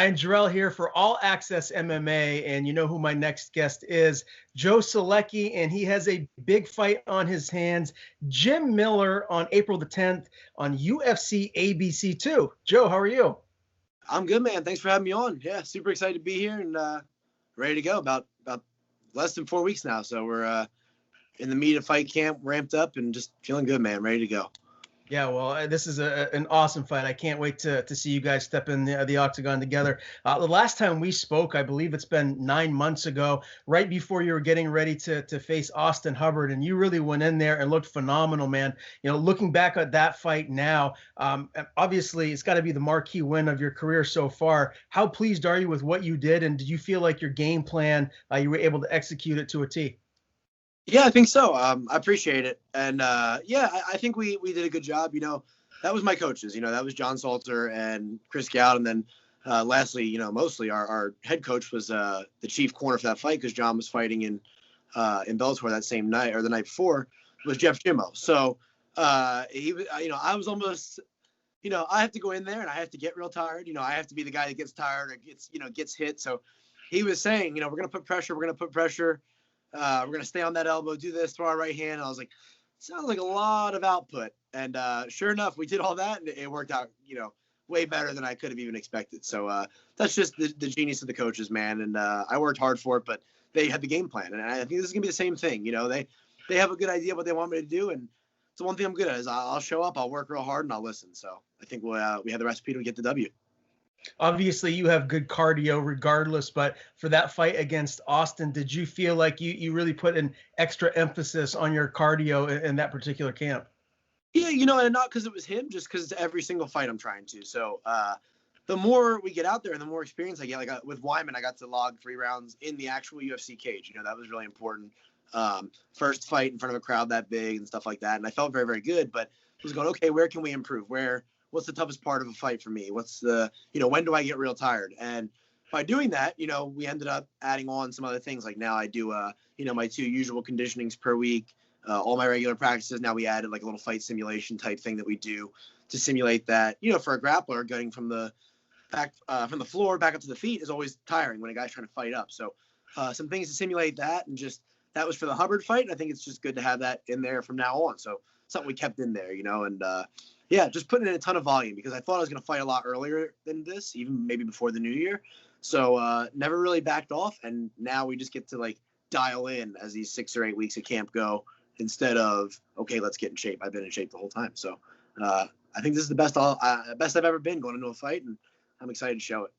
Ryan Jarrell here for All Access MMA, and you know who my next guest is, Joe Solecki, and he has a big fight on his hands. Jim Miller on April the 10th on UFC ABC 2. Joe, how are you? I'm good, man. Thanks for having me on. Yeah, super excited to be here and ready to go. About less than 4 weeks now, so we're in the meat of fight camp, ramped up, and just feeling good, man. Ready to go. Yeah, well, this is an awesome fight. I can't wait to see you guys step in the octagon together. The last time we spoke, I believe it's been 9 months ago, right before you were getting ready to face Austin Hubbard, and you really went in there and looked phenomenal, man. You know, looking back at that fight now, obviously it's got to be the marquee win of your career so far. How pleased are you with what you did, and did you feel like your game plan, you were able to execute it to a T? Yeah, I think so. I appreciate it. And yeah, I think we did a good job. You know, that was my coaches. You know, that was John Salter and Chris Goud. And then lastly, you know, mostly our head coach was the chief corner for that fight because John was fighting in Bellator that same night or the night before was Jeff Jimmo. So he was, you know, I was almost, you know, I have to go in there and I have to get real tired. You know, I have to be the guy that gets tired or gets hit. So he was saying, you know, we're going to put pressure. We're going to put pressure. We're going to stay on that elbow, do this, throw our right hand. And I was like, sounds like a lot of output. And sure enough, we did all that, and it worked out, you know, way better than I could have even expected. So that's just the genius of the coaches, man. And I worked hard for it, but they had the game plan. And I think this is going to be the same thing. You know, they have a good idea of what they want me to do. And it's the one thing I'm good at is I'll show up, I'll work real hard, and I'll listen. So I think we have the recipe to get the W. Obviously, you have good cardio regardless, but for that fight against Austin, did you feel like you really put an extra emphasis on your cardio in that particular camp? Yeah, you know, and not because it was him, just because it's every single fight I'm trying to. So the more we get out there and the more experience I get, like with Wyman, I got to log 3 rounds in the actual UFC cage. You know, that was really important. First fight in front of a crowd that big and stuff like that. And I felt very, very good, but I was going, okay, where can we improve? What's the toughest part of a fight for me? What's the, you know, when do I get real tired? And by doing that, you know, we ended up adding on some other things. Like now I do, you know, my 2 usual conditionings per week, all my regular practices. Now we added like a little fight simulation type thing that we do to simulate that, you know, for a grappler getting from the floor back up to the feet is always tiring when a guy's trying to fight up. So some things to simulate that, and just that was for the Hubbard fight. And I think it's just good to have that in there from now on. So something we kept in there, you know, and yeah, just putting in a ton of volume because I thought I was going to fight a lot earlier than this, even maybe before the new year. So never really backed off. And now we just get to like dial in as these 6 or 8 weeks of camp go instead of, okay, let's get in shape. I've been in shape the whole time. So I think this is the best I've ever been going into a fight, and I'm excited to show it.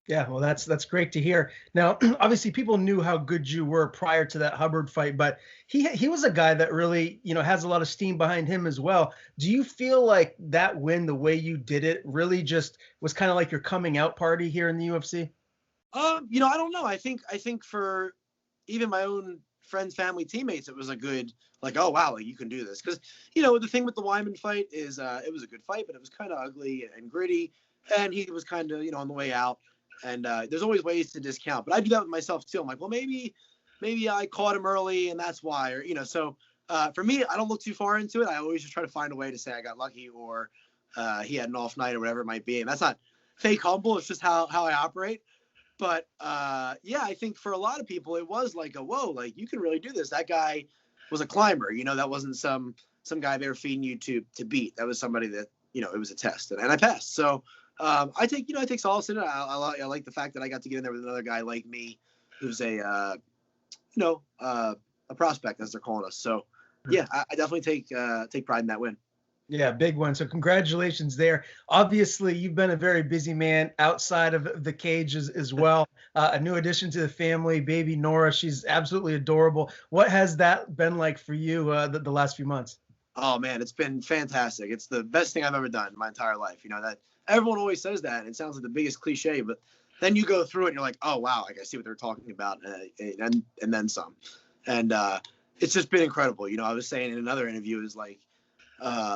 Yeah, well, that's great to hear. Now, obviously, people knew how good you were prior to that Hubbard fight, but he was a guy that really, you know, has a lot of steam behind him as well. Do you feel like that win, the way you did it, really just was kind of like your coming out party here in the UFC? You know, I don't know. I think for even my own friends, family, teammates, it was a good, like, oh wow, like you can do this. Because you know, the thing with the Wyman fight is it was a good fight, but it was kind of ugly and gritty, and he was kind of, you know, on the way out. And there's always ways to discount, but I do that with myself too. I'm like, well, maybe I caught him early and that's why, or, you know, so for me, I don't look too far into it. I always just try to find a way to say I got lucky or he had an off night or whatever it might be. And that's not fake humble. It's just how I operate. But yeah, I think for a lot of people, it was like a, whoa, like you can really do this. That guy was a climber, you know, that wasn't some guy they were feeding you to beat. That was somebody that, you know, it was a test and I passed. So I take solace in it. I like the fact that I got to get in there with another guy like me, who's a prospect, as they're calling us. So yeah, I definitely take pride in that win. Yeah, big one. So congratulations there. Obviously, you've been a very busy man outside of the cage as well. A new addition to the family, baby Nora. She's absolutely adorable. What has that been like for you the last few months? Oh man, it's been fantastic. It's the best thing I've ever done in my entire life. You know, that everyone always says that, and it sounds like the biggest cliche, but then you go through it and you're like, oh wow, like I see what they're talking about, and then some. And it's just been incredible. You know, I was saying in another interview is like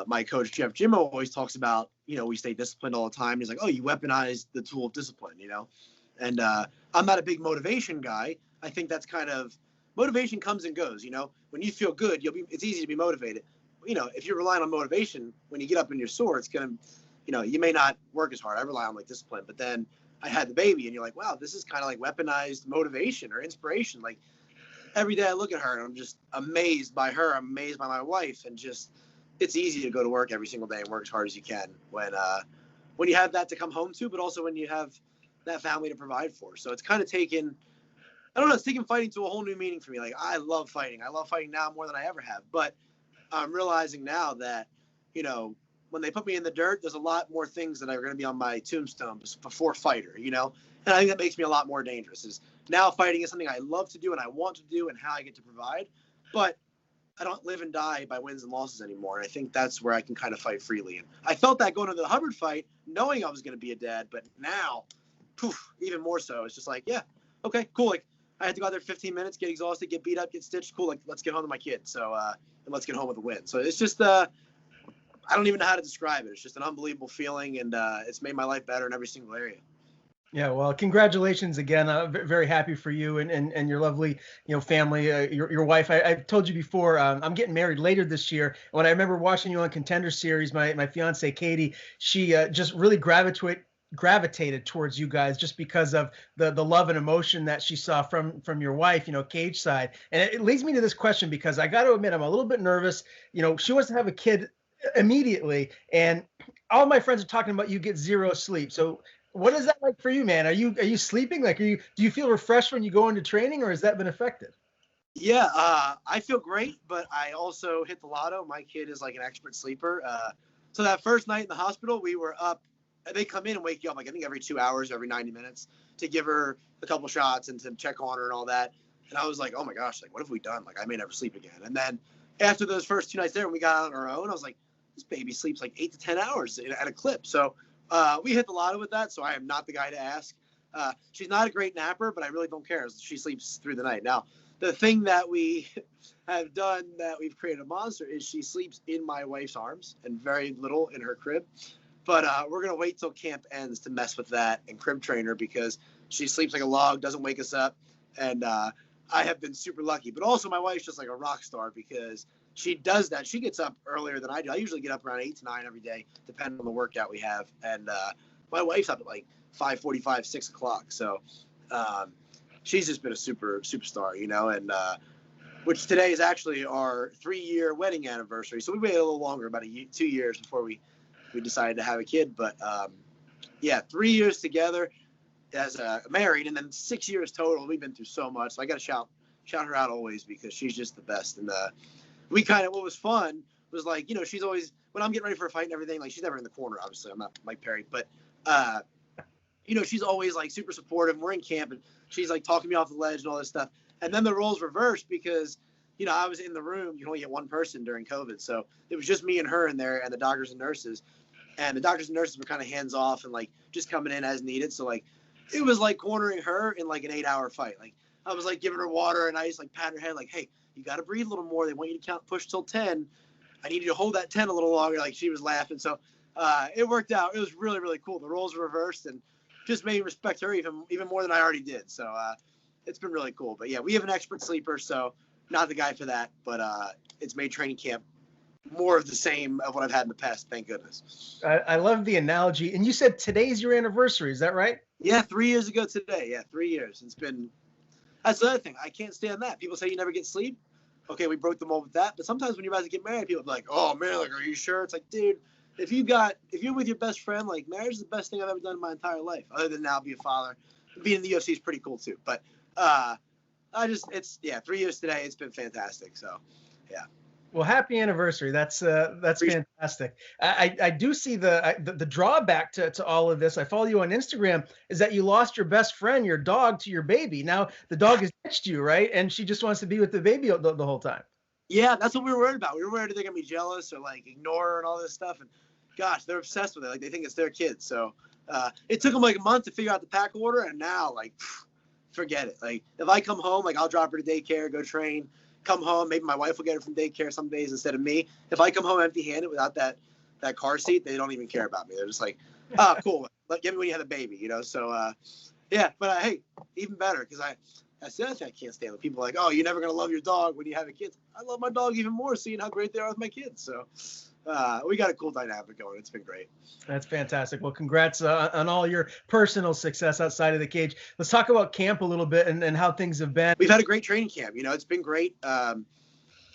my coach Jeff Jimmo always talks about, you know, we stay disciplined all the time. He's like, oh, you weaponize the tool of discipline, you know. And I'm not a big motivation guy. I think that's kind of motivation comes and goes. You know, when you feel good, it's easy to be motivated. You know, if you're relying on motivation, when you get up and you're sore, it's gonna, you know, you may not work as hard. I rely on like discipline, but then I had the baby. And you're like, wow, this is kind of like weaponized motivation or inspiration. Like every day I look at her and I'm just amazed by her. I'm amazed by my wife, and just, it's easy to go to work every single day and work as hard as you can when you have that to come home to, but also when you have that family to provide for. So it's kind of taken, I don't know, it's taken fighting to a whole new meaning for me. Like I love fighting. I love fighting now more than I ever have. But I'm realizing now that, when they put me in the dirt, there's a lot more things that are going to be on my tombstone before fighter, And I think that makes me a lot more dangerous. Is now fighting is something I love to do and I want to do and how I get to provide. But I don't live and die by wins and losses anymore. And I think that's where I can kind of fight freely. And I felt that going into the Hubbard fight, knowing I was going to be a dad. But now, even more so. It's just like, yeah, okay, cool. Like I had to go out there 15 minutes, get exhausted, get beat up, get stitched. Cool. Like let's get home to my kid. So, and let's get home with a win. So it's just, I don't even know how to describe it. It's just an unbelievable feeling, and it's made my life better in every single area. Yeah, well, congratulations again. Very happy for you and your lovely, family, your wife. I've told you before, I'm getting married later this year. When I remember watching you on Contender Series, my fiance Katie, she just really gravitated towards you guys just because of the love and emotion that she saw from your wife, Cage side. And it leads me to this question, because I got to admit, I'm a little bit nervous. She wants to have a kid immediately, and all my friends are talking about you get zero sleep. So what is that like for you, man? Are you sleeping? Like, do you feel refreshed when you go into training, or has that been affected? Yeah, I feel great, but I also hit the lotto. My kid is like an expert sleeper. So that first night in the hospital, we were up. They come in and wake you up, like I think every 2 hours, every 90 minutes, to give her a couple shots and to check on her and all that. And I was like, oh my gosh, like what have we done? Like I may never sleep again. And then after those first 2 nights there, when we got out on our own, I was like, this baby sleeps like 8 to 10 hours at a clip. So we hit the lotto with that. So I am not the guy to ask. She's not a great napper, but I really don't care. She sleeps through the night. Now, the thing that we have done that we've created a monster is she sleeps in my wife's arms and very little in her crib. But we're going to wait till camp ends to mess with that and crib train her, because she sleeps like a log, doesn't wake us up. And I have been super lucky. But also my wife's just like a rock star, because she does that. She gets up earlier than I do. I usually get up around 8 to 9 every day, depending on the workout we have. And my wife's up at like 5:45, 6 o'clock. So she's just been a superstar, and which today is actually our 3-year wedding anniversary. So we waited a little longer, about 2 years before we decided to have a kid. But yeah, 3 years together as married, and then 6 years total. We've been through so much. So I got to shout her out always, because she's just the best. And what was fun was like, she's always, when I'm getting ready for a fight and everything, like she's never in the corner, obviously. I'm not Mike Perry, but she's always like super supportive. We're in camp and she's like talking me off the ledge and all this stuff. And then the roles reversed, because I was in the room. You can only get one person during COVID, so it was just me and her in there, and the doctors and nurses. And the doctors and nurses were kind of hands off and like just coming in as needed. So like it was like cornering her in like an 8-hour fight. Like I was like giving her water and I just like pat her head like, hey, you got to breathe a little more. They want you to push till 10. I need you to hold that 10 a little longer. Like she was laughing. So it worked out. It was really, really cool. The roles were reversed and just made me respect her even more than I already did. So it's been really cool. But yeah, we have an expert sleeper, so not the guy for that. But it's made training camp more of the same of what I've had in the past. Thank goodness. I love the analogy. And you said today's your anniversary. Is that right? Yeah, 3 years ago today. Yeah, 3 years. That's the other thing. I can't stand that. People say you never get sleep. Okay, we broke the mold with that. But sometimes when you're about to get married, people are like, oh man, like, are you sure? It's like, dude, if you're with your best friend, like marriage is the best thing I've ever done in my entire life. Other than now be a father. Being in the UFC is pretty cool too. But 3 years today. It's been fantastic. So yeah. Well, happy anniversary. That's fantastic. I do see the drawback to all of this. I follow you on Instagram, is that you lost your best friend, your dog, to your baby. Now the dog has ditched you, right? And she just wants to be with the baby the whole time. Yeah, that's what we were worried about. We were worried they're gonna be jealous or like ignore her and all this stuff. And gosh, they're obsessed with it. Like they think it's their kid. So it took them like a month to figure out the pack order, and now like forget it. Like if I come home, like I'll drop her to daycare, go train. Come home, maybe my wife will get her from daycare some days instead of me. If I come home empty-handed without that car seat, they don't even care about me. They're just like, oh, cool. Get me when you have a baby, So, yeah, but hey, even better, because that's the other thing I can't stand. When people are like, oh, you're never going to love your dog when you have a kid. I love my dog even more, seeing how great they are with my kids. So, we got a cool dynamic going. It's been great. That's fantastic. Well, congrats on all your personal success outside of the cage. Let's talk about camp a little bit and how things have been. We've had a great training camp. It's been great.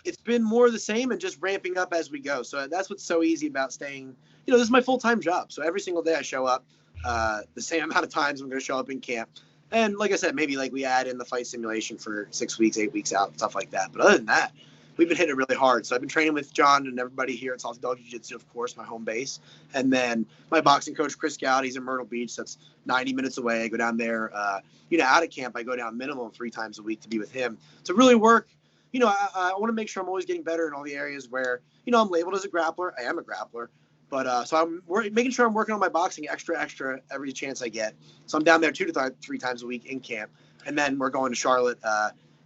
It's been more of the same and just ramping up as we go. So that's what's so easy about staying. This is my full-time job. So every single day I show up. The same amount of times I'm going to show up in camp. And like I said, maybe like we add in the fight simulation for 6 weeks, 8 weeks out, stuff like that. But other than that, we've been hitting it really hard. So I've been training with John and everybody here at Salty Dog Jiu-Jitsu, of course, my home base. And then my boxing coach, Chris Gowd, he's in Myrtle Beach. That's 90 minutes away. I go down there. Out of camp, I go down minimum 3 times a week to be with him to really work. I want to make sure I'm always getting better in all the areas where, I'm labeled as a grappler. I am a grappler. But so I'm making sure I'm working on my boxing extra every chance I get. So I'm down there 2 to 3 times a week in camp. And then we're going to Charlotte,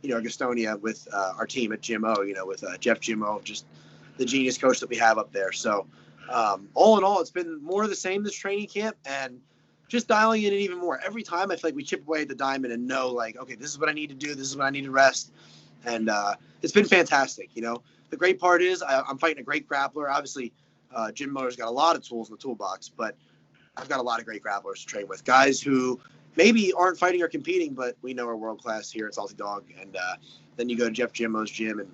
Gastonia with our team at Gym O, with Jeff Jim O, just the genius coach that we have up there. So all in all, it's been more of the same this training camp and just dialing in even more. Every time I feel like we chip away at the diamond and know, like, okay, this is what I need to do. This is what I need to rest. And it's been fantastic. The great part is I'm fighting a great grappler. Obviously, Jim Miller's got a lot of tools in the toolbox, but I've got a lot of great grapplers to train with. Guys who maybe aren't fighting or competing, but we know are world-class here at Salty Dog. And then you go to Jeff Jimmo's gym and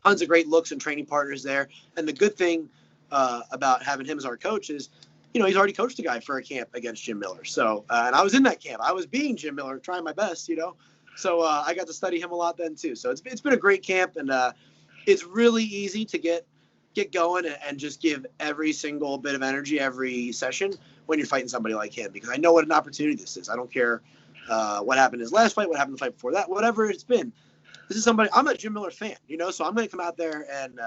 tons of great looks and training partners there. And the good thing about having him as our coach is, he's already coached a guy for a camp against Jim Miller. So, and I was in that camp. I was being Jim Miller, trying my best, So I got to study him a lot then too. So it's been a great camp, and it's really easy to get going and just give every single bit of energy every session when you're fighting somebody like him, because I know what an opportunity this is. I don't care what happened in his last fight, what happened the fight before that, whatever it's been. This is somebody, I'm a Jim Miller fan, so I'm going to come out there and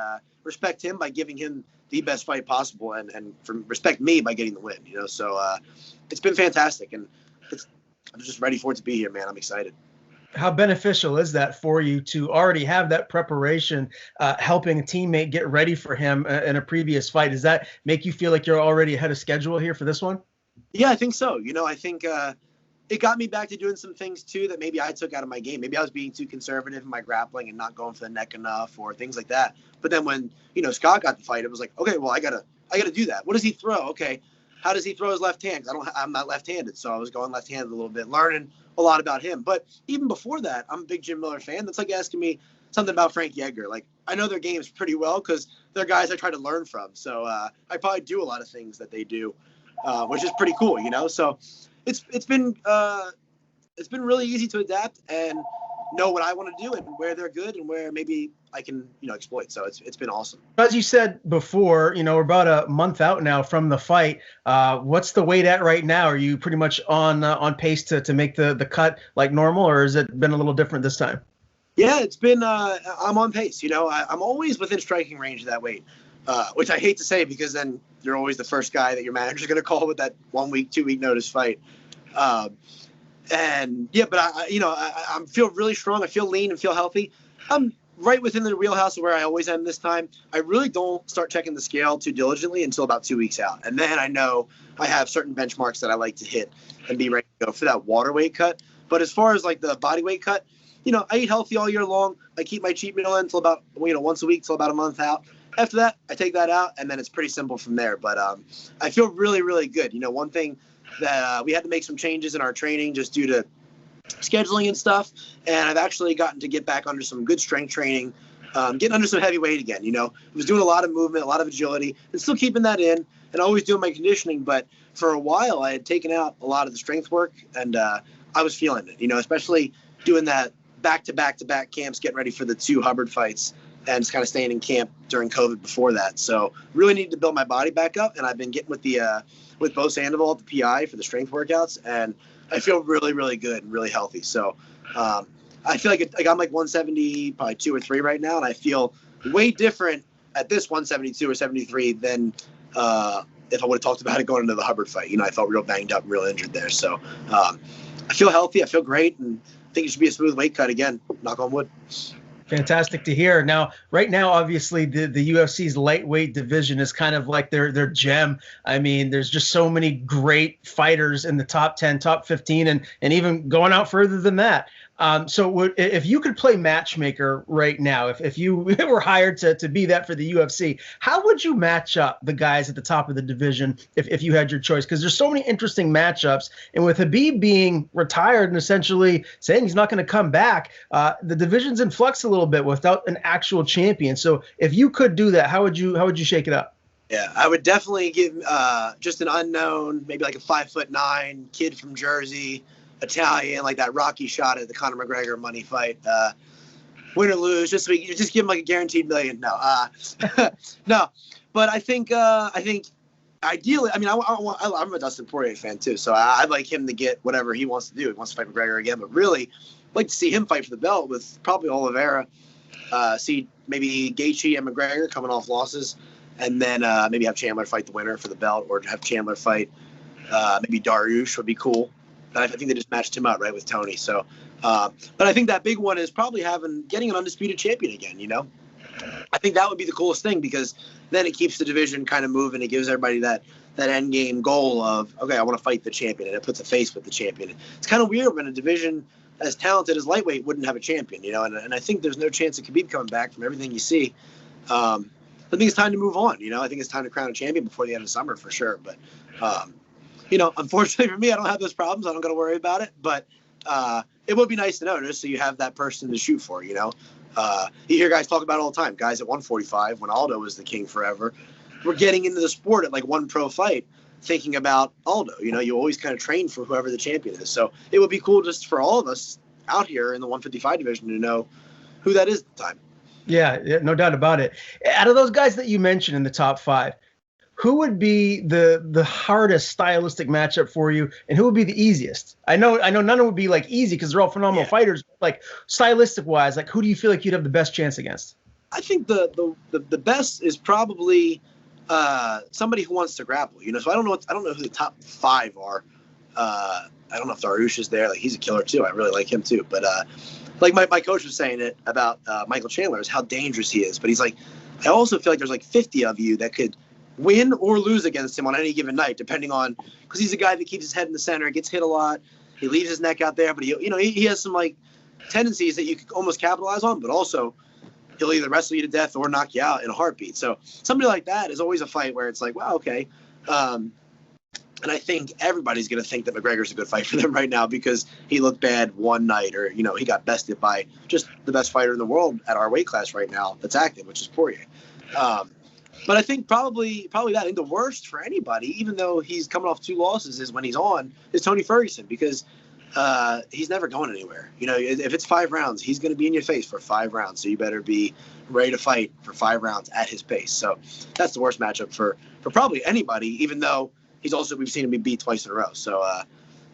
respect him by giving him the best fight possible and respect me by getting the win, So it's been fantastic, and I'm just ready for it to be here, man. I'm excited. How beneficial is that for you to already have that preparation, helping a teammate get ready for him in a previous fight? Does that make you feel like you're already ahead of schedule here for this one? Yeah, I think so. I think it got me back to doing some things too that maybe I took out of my game. Maybe I was being too conservative in my grappling and not going for the neck enough or things like that. But then when, Scott got the fight, it was like, okay, well, I gotta do that. What does he throw? Okay. How does he throw his left hand? I'm not left-handed. So I was going left-handed a little bit, learning a lot about him. But even before that, I'm a big Jim Miller fan. That's like asking me something about Frank Yeager. Like, I know their games pretty well because they're guys I try to learn from. So I probably do a lot of things that they do, which is pretty cool, So it's been really easy to adapt and know what I want to do and where they're good and where maybe I can, exploit. So it's been awesome. As you said before, we're about a month out now from the fight. What's the weight at right now? Are you pretty much on pace to make the cut like normal, or has it been a little different this time? Yeah, it's been, I'm on pace. I'm always within striking range of that weight, which I hate to say because then you're always the first guy that your manager's going to call with that 1 week, 2 week notice fight. And yeah, but I feel really strong. I feel lean and feel healthy. I'm right within the wheelhouse of where I always am this time. I really don't start checking the scale too diligently until about 2 weeks out. And then I know I have certain benchmarks that I like to hit and be ready to go for that water weight cut. But as far as like the body weight cut, I eat healthy all year long. I keep my cheat meal in until about, once a week till about a month out. After that, I take that out, and then it's pretty simple from there. But I feel really, really good. One thing that we had to make some changes in our training just due to scheduling and stuff, and I've actually gotten to get back under some good strength training, getting under some heavy weight again. I was doing a lot of movement, a lot of agility, and still keeping that in, and always doing my conditioning. But for a while, I had taken out a lot of the strength work, and I was feeling it. Especially doing that back-to-back camps, getting ready for the 2 Hubbard fights, and just kind of staying in camp during COVID before that. So really needed to build my body back up, and I've been getting with Bo Sandoval at the PI for the strength workouts, and I feel really, really good and really healthy. So I feel like I'm like 170, probably 2 or 3 right now, and I feel way different at this 172 or 73 than if I would have talked about it going into the Hubbard fight. I felt real banged up and real injured there. So I feel healthy. I feel great, and I think it should be a smooth weight cut again. Knock on wood. Fantastic to hear. Now, right now, obviously, the UFC's lightweight division is kind of like their gem. I mean, there's just so many great fighters in the top 10, top 15, and even going out further than that. If you could play matchmaker right now, if you were hired to be that for the UFC, how would you match up the guys at the top of the division if you had your choice? Because there's so many interesting matchups. And with Khabib being retired and essentially saying he's not going to come back, the division's in flux a little bit without an actual champion. So if you could do that, how would you shake it up? Yeah, I would definitely give just an unknown, maybe like a 5'9" kid from Jersey, Italian, like that Rocky shot at the Conor McGregor money fight. Win or lose, just give him like a guaranteed $1 million. No, no. But I think ideally, I mean, I'm a Dustin Poirier fan too, so I'd like him to get whatever he wants to do. He wants to fight McGregor again, but really, I'd like to see him fight for the belt with probably Oliveira. See maybe Gaethje and McGregor coming off losses, and then maybe have Chandler fight the winner for the belt, or have Chandler fight maybe Dariush would be cool. I think they just matched him out right with Tony. So, but I think that big one is probably getting an undisputed champion again. You know, I think that would be the coolest thing, because then it keeps the division kind of moving. It gives everybody that end game goal of, okay, I want to fight the champion, and it puts a face with the champion. It's kind of weird when a division as talented as lightweight wouldn't have a champion, you know. And I think there's no chance of Khabib coming back from everything you see. I think it's time to move on. You know, I think it's time to crown a champion before the end of summer for sure. But you know, unfortunately for me, I don't have those problems. I don't got to worry about it. But it would be nice to know, just so you have that person to shoot for, you know. You hear guys talk about it all the time. Guys at 145, when Aldo was the king forever, were getting into the sport at like one pro fight thinking about Aldo. You know, you always kind of train for whoever the champion is. So it would be cool just for all of us out here in the 155 division to know who that is at the time. Yeah, no doubt about it. Out of those guys that you mentioned in the top 5, who would be the hardest stylistic matchup for you, and who would be the easiest? I know none of them would be like easy because they're all phenomenal fighters. Like stylistic wise, like who do you feel like you'd have the best chance against? I think the best is probably somebody who wants to grapple. You know, so I don't know who the top 5 are. I don't know if Dariush is there. Like, he's a killer too. I really like him too. But like my coach was saying it about Michael Chandler, is how dangerous he is. But he's like, I also feel like there's like 50 of you that could win or lose against him on any given night, depending on, because he's a guy that keeps his head in the center, gets hit a lot, he leaves his neck out there, but he has some like tendencies that you could almost capitalize on, but also he'll either wrestle you to death or knock you out in a heartbeat. So somebody like that is always a fight where it's like, wow, okay. And I think everybody's going to think that McGregor's a good fight for them right now because he looked bad one night, or, you know, he got bested by just the best fighter in the world at our weight class right now that's active, which is Poirier. But I think probably that. I think the worst for anybody, even though he's coming off 2 losses, is when he's on, is Tony Ferguson, because he's never going anywhere. You know, if it's 5 rounds, he's going to be in your face for 5 rounds. So you better be ready to fight for 5 rounds at his pace. So that's the worst matchup for probably anybody, even though we've seen him be beat twice in a row. So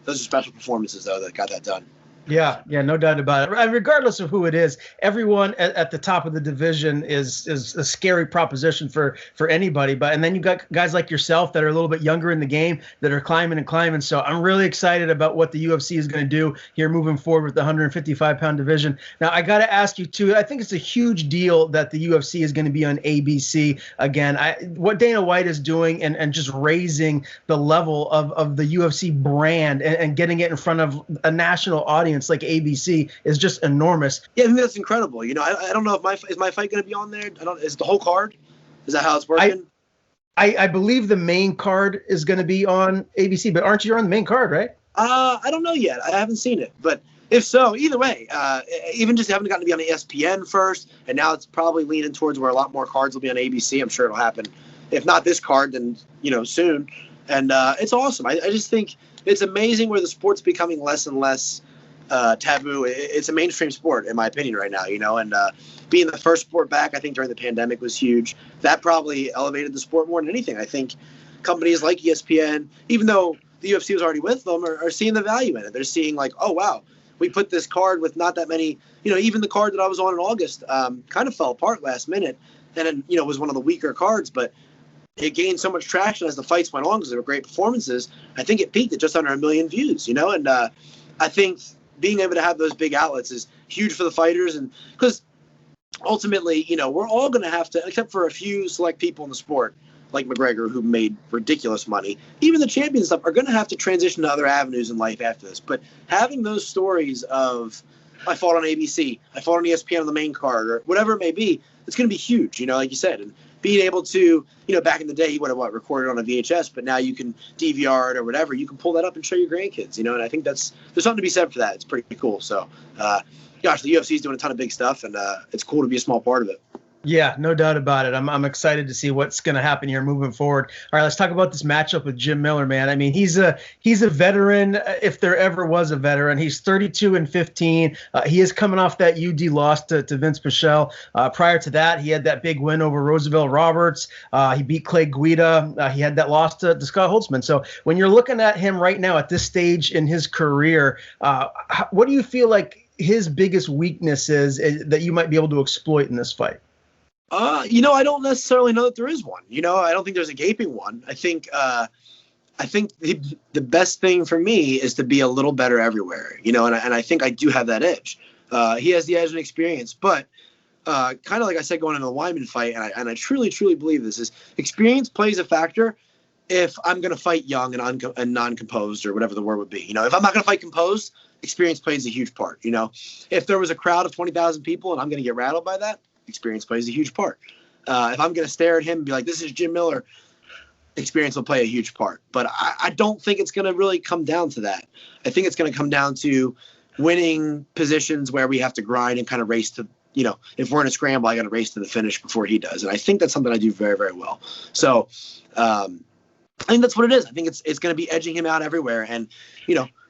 those are special performances, though, that got that done. Yeah, no doubt about it. Regardless of who it is, everyone at the top of the division is a scary proposition for anybody. And then you got guys like yourself that are a little bit younger in the game that are climbing. So I'm really excited about what the UFC is going to do here moving forward with the 155-pound division. Now, I got to ask you, too, I think it's a huge deal that the UFC is going to be on ABC again. What Dana White is doing and just raising the level of the UFC brand and getting it in front of a national audience like ABC is just enormous. Yeah, I think that's incredible. You know, I don't know if is my fight going to be on there. Is the whole card? Is that how it's working? I believe the main card is going to be on ABC, but aren't you on the main card, right? I don't know yet. I haven't seen it, but if so, either way, even just having gotten to be on the ESPN first, and now it's probably leaning towards where a lot more cards will be on ABC. I'm sure it'll happen. If not this card, then, you know, soon. And it's awesome. I just think it's amazing where the sport's becoming less and less taboo. It's a mainstream sport, in my opinion, right now, you know, and being the first sport back, I think during the pandemic was huge. That probably elevated the sport more than anything. I think companies like ESPN, even though the UFC was already with them, are seeing the value in it. They're seeing like, oh, wow, we put this card with not that many, you know, even the card that I was on in August kind of fell apart last minute, and then, you know, was one of the weaker cards, but it gained so much traction as the fights went on because they were great performances. I think it peaked at just under 1 million views, you know, and I think being able to have those big outlets is huge for the fighters, and because ultimately, you know, we're all going to have to, except for a few select people in the sport, like McGregor, who made ridiculous money, even the champion stuff, are going to have to transition to other avenues in life after this. But having those stories of I fought on ABC, I fought on ESPN on the main card, or whatever it may be. It's going to be huge, like you said. And being able to, back in the day, you would have recorded on a VHS, but now you can DVR it or whatever. You can pull that up and show your grandkids, and I think there's something to be said for that. It's pretty cool. So, gosh, the UFC is doing a ton of big stuff, and it's cool to be a small part of it. Yeah, no doubt about it. I'm excited to see what's going to happen here moving forward. All right, let's talk about this matchup with Jim Miller, man. I mean, he's a veteran, if there ever was a veteran. He's 32-15. He is coming off that UD loss to Vince Pichel. Prior to that, he had that big win over Roosevelt Roberts. He beat Clay Guida. He had that loss to Scott Holtzman. So when you're looking at him right now at this stage in his career, what do you feel like his biggest weakness is that you might be able to exploit in this fight? I don't necessarily know that there is one. I don't think there's a gaping one. I think the best thing for me is to be a little better everywhere. And I think I do have that edge. He has the edge and experience, but kind of like I said going into the Wyman fight, and I truly believe this is experience plays a factor. If I'm going to fight young and non-composed, or whatever the word would be, if I'm not going to fight composed, experience plays a huge part. If there was a crowd of 20,000 people and I'm going to get rattled by that, experience plays a huge part. If I'm going to stare at him and be like, this is Jim Miller, experience will play a huge part. But I don't think it's going to really come down to that. I think it's going to come down to winning positions where we have to grind and kind of race to, if we're in a scramble, I got to race to the finish before he does. And I think that's something I do very, very well. So I think that's what it is. I think it's going to be edging him out everywhere and,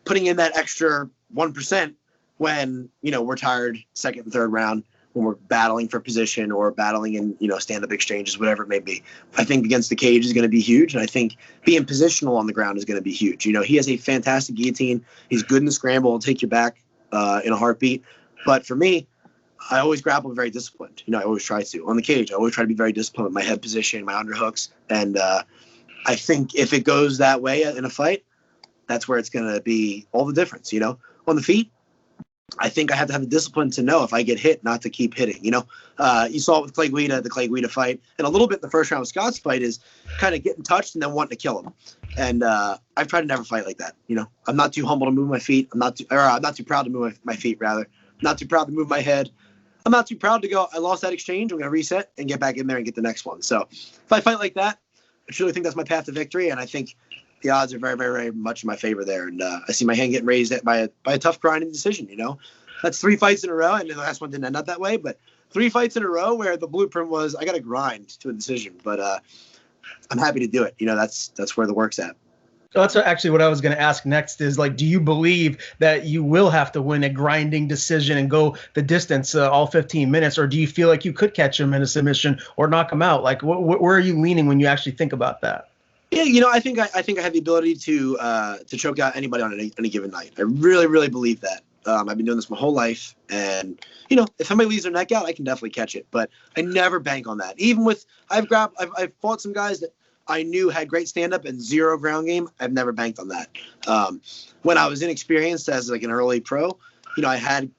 putting in that extra 1% when, we're tired second and third round, when we're battling for position or battling in, stand-up exchanges, whatever it may be. I think against the cage is going to be huge, and I think being positional on the ground is going to be huge. He has a fantastic guillotine. He's good in the scramble. He'll take you back in a heartbeat. But for me, I always grapple very disciplined. I always try to. On the cage, I always try to be very disciplined with my head position, my underhooks. And I think if it goes that way in a fight, that's where it's going to be all the difference. On the feet, I think I have to have the discipline to know if I get hit, not to keep hitting. You saw it with Clay Guida, the Clay Guida fight, and a little bit the first round of Scott's fight is kind of getting touched and then wanting to kill him. And I've tried to never fight like that. I'm not too humble to move my feet. I'm not too proud to move my feet. Rather, I'm not too proud to move my head. I'm not too proud to go, I lost that exchange. I'm going to reset and get back in there and get the next one. So if I fight like that, I truly think that's my path to victory. And I think the odds are very, very, very much in my favor there. And I see my hand getting raised by a tough grinding decision. That's 3 fights in a row. And the last one didn't end up that way, but 3 fights in a row where the blueprint was, I got to grind to a decision, but I'm happy to do it. That's where the work's at. So that's actually what I was going to ask next is, do you believe that you will have to win a grinding decision and go the distance all 15 minutes, or do you feel like you could catch him in a submission or knock him out? Where are you leaning when you actually think about that? Yeah, I think I have the ability to choke out anybody on any given night. I really, really believe that. I've been doing this my whole life, and if somebody leaves their neck out, I can definitely catch it. But I never bank on that. Even with I've fought some guys that I knew had great stand-up and zero ground game. I've never banked on that. When I was inexperienced as an early pro, I had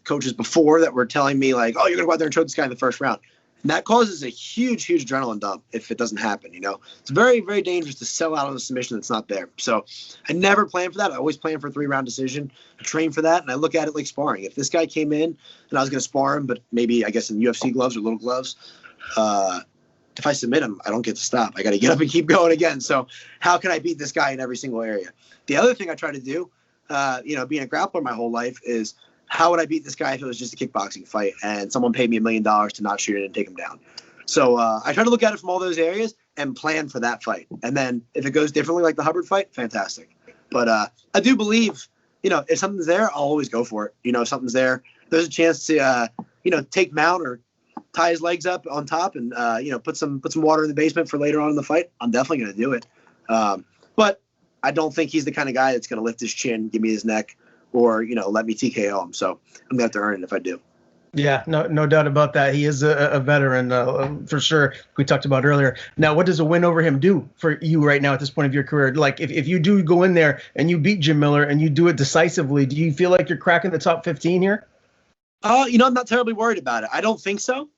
coaches before that were telling me oh, you're going to go out there and choke this guy in the first round. And that causes a huge, huge adrenaline dump if it doesn't happen. It's very, very dangerous to sell out on a submission that's not there. So I never plan for that. I always plan for a 3-round decision. I train for that, and I look at it like sparring. If this guy came in and I was going to spar him, but maybe I guess in UFC gloves or little gloves, if I submit him, I don't get to stop. I got to get up and keep going again. So how can I beat this guy in every single area? The other thing I try to do, being a grappler my whole life, is how would I beat this guy if it was just a kickboxing fight and someone paid me $1 million to not shoot it and take him down? So I try to look at it from all those areas and plan for that fight. And then if it goes differently, like the Hubbard fight, fantastic. But I do believe, if something's there, I'll always go for it. If something's there, there's a chance to, take Mount or tie his legs up on top and, put some water in the basement for later on in the fight. I'm definitely going to do it. But I don't think he's the kind of guy that's going to lift his chin, give me his neck, or, let me TKO him. So I'm going to have to earn it if I do. Yeah, no doubt about that. He is a veteran for sure. We talked about earlier. Now, what does a win over him do for you right now at this point of your career? If you do go in there and you beat Jim Miller and you do it decisively, do you feel like you're cracking the top 15 here? I'm not terribly worried about it. I don't think so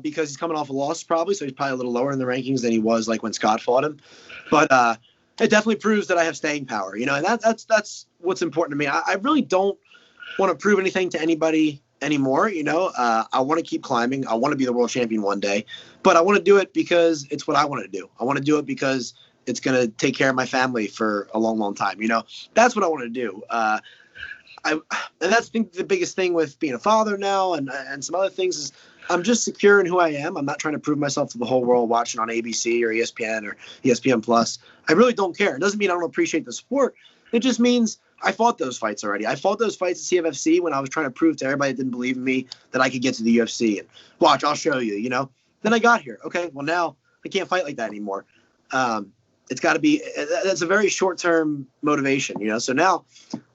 because he's coming off a loss probably. So he's probably a little lower in the rankings than he was when Scott fought him. But it definitely proves that I have staying power, and that's what's important to me. I really don't want to prove anything to anybody anymore. I want to keep climbing. I want to be the world champion one day, but I want to do it because it's what I want to do. I want to do it because it's going to take care of my family for a long, long time. That's what I want to do. And that's the biggest thing with being a father now and some other things is I'm just secure in who I am. I'm not trying to prove myself to the whole world watching on ABC or ESPN or ESPN Plus. I really don't care. It doesn't mean I don't appreciate the sport. It just means I fought those fights already. I fought those fights at CFFC when I was trying to prove to everybody that didn't believe in me that I could get to the UFC and watch, I'll show you, Then I got here. Okay, well now I can't fight like that anymore. It's got to be – that's a very short-term motivation, So now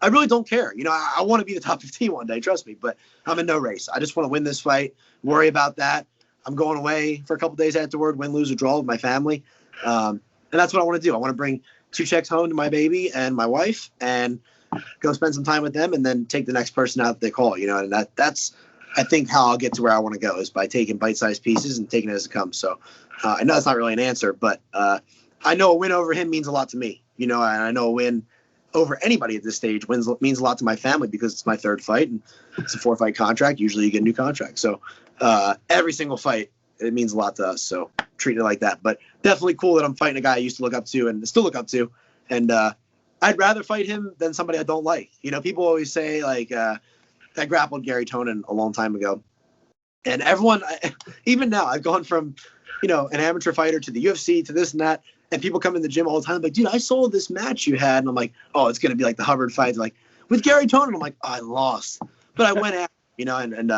I really don't care. I want to be the top 15 one day, trust me, but I'm in no race. I just want to win this fight, worry about that. I'm going away for a couple days afterward, win, lose, or draw with my family. And that's what I want to do. I want to bring 2 checks home to my baby and my wife and go spend some time with them and then take the next person out that they call, and that's I think how I'll get to where I want to go is by taking bite-sized pieces and taking it as it comes. So I know that's not really an answer, but I know a win over him means a lot to me, and I know a win over anybody at this stage means a lot to my family because it's my 3rd fight and it's a 4-fight contract. Usually you get a new contract. So every single fight, it means a lot to us. So treat it like that. But definitely cool that I'm fighting a guy I used to look up to and still look up to. And I'd rather fight him than somebody I don't like. People always say like I grappled Gary Tonin a long time ago. And everyone, even now, I've gone from, an amateur fighter to the UFC to this and that. And people come in the gym all the time like, dude, I saw this match you had. And I'm like, oh, it's going to be like the Hubbard fight. Like, with Gary Tonin, I'm like, oh, I lost. But I went after, and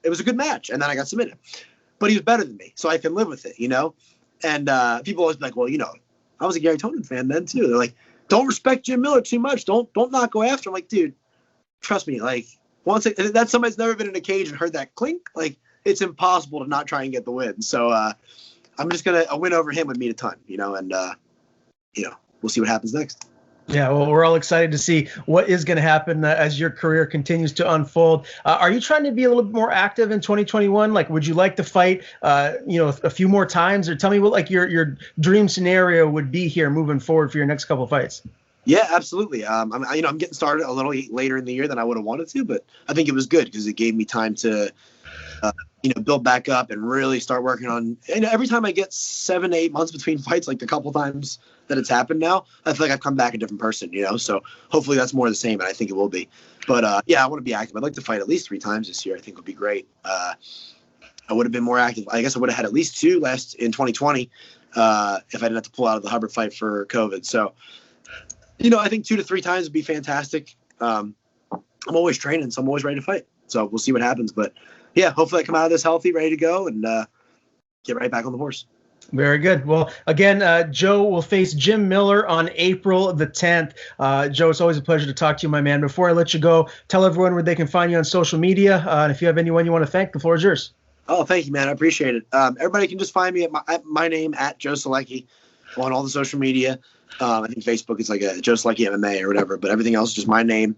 it was a good match. And then I got submitted. But he was better than me, so I can live with it, And people always be like, well, I was a Gary Tonin fan then, too. They're like, don't respect Jim Miller too much. Don't not go after him. Like, dude, trust me. Like, that's somebody's never been in a cage and heard that clink. Like, it's impossible to not try and get the win. So, I'm just a win over him would mean a ton, and we'll see what happens next. Yeah, well, we're all excited to see what is going to happen as your career continues to unfold. Are you trying to be a little bit more active in 2021? Like, would you like to fight, a few more times, or tell me what like your dream scenario would be here moving forward for your next couple of fights? Yeah, absolutely. I'm getting started a little later in the year than I would have wanted to, but I think it was good because it gave me time to build back up and really start working on. Every time I get 7 to 8 months between fights, like the couple times that it's happened now, I feel like I've come back a different person, So hopefully that's more the same, and I think it will be. But yeah, I want to be active. I'd like to fight at least 3 times this year. I think would be great. I would have been more active. I guess I would have had at least 2 last in 2020 if I didn't have to pull out of the Hubbard fight for COVID. So, I think 2 to 3 times would be fantastic. I'm always training, so I'm always ready to fight. So we'll see what happens, but. Yeah, hopefully I come out of this healthy, ready to go, and get right back on the horse. Very good. Well, again, Joe will face Jim Miller on April the 10th. Joe, it's always a pleasure to talk to you, my man. Before I let you go, tell everyone where they can find you on social media. And if you have anyone you want to thank, the floor is yours. Oh, thank you, man. I appreciate it. Everybody can just find me at my name, at Joe Solecki, on all the social media. I think Facebook is like a Joe Solecki MMA or whatever, but everything else is just my name.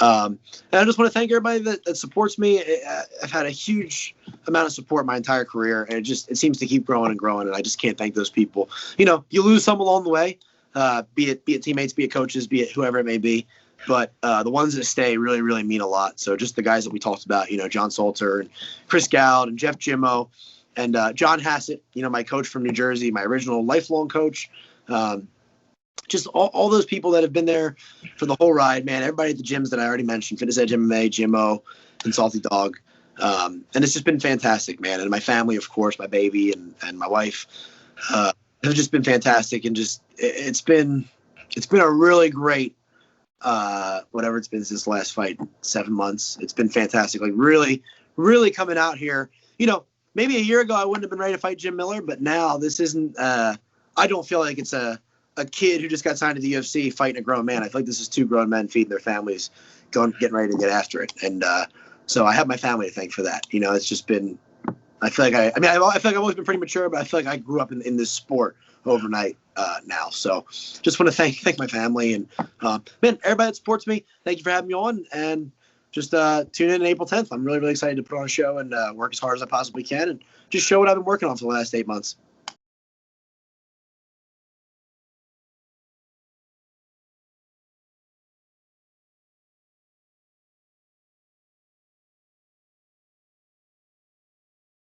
And I just want to thank everybody that supports me. I've had a huge amount of support my entire career, and it seems to keep growing and growing, and I just can't thank those people. You lose some along the way, be it teammates, be it coaches, be it whoever it may be. But the ones that stay really, really mean a lot. So just the guys that we talked about, John Salter and Chris Gowd and Jeff Jimmo and John Hassett, my coach from New Jersey, my original lifelong coach. Just all those people that have been there for the whole ride, man. Everybody at the gyms that I already mentioned, Fitness Edge MMA, Jimmo, and Salty Dog. And it's just been fantastic, man. And my family, of course, my baby and my wife have just been fantastic. And just it's been a really great whatever it's been since the last fight, 7 months. It's been fantastic. Like really, really coming out here. Maybe a year ago I wouldn't have been ready to fight Jim Miller, but now this isn't. I don't feel like it's a kid who just got signed to the UFC fighting a grown man. I feel like this is 2 grown men feeding their families, getting ready to get after it. And so I have my family to thank for that. It's just been. I feel like I feel like I've always been pretty mature, but I feel like I grew up in this sport overnight now. So just want to thank my family and man, everybody that supports me. Thank you for having me on, and just tune in April 10th. I'm really, really excited to put on a show and work as hard as I possibly can and just show what I've been working on for the last 8 months.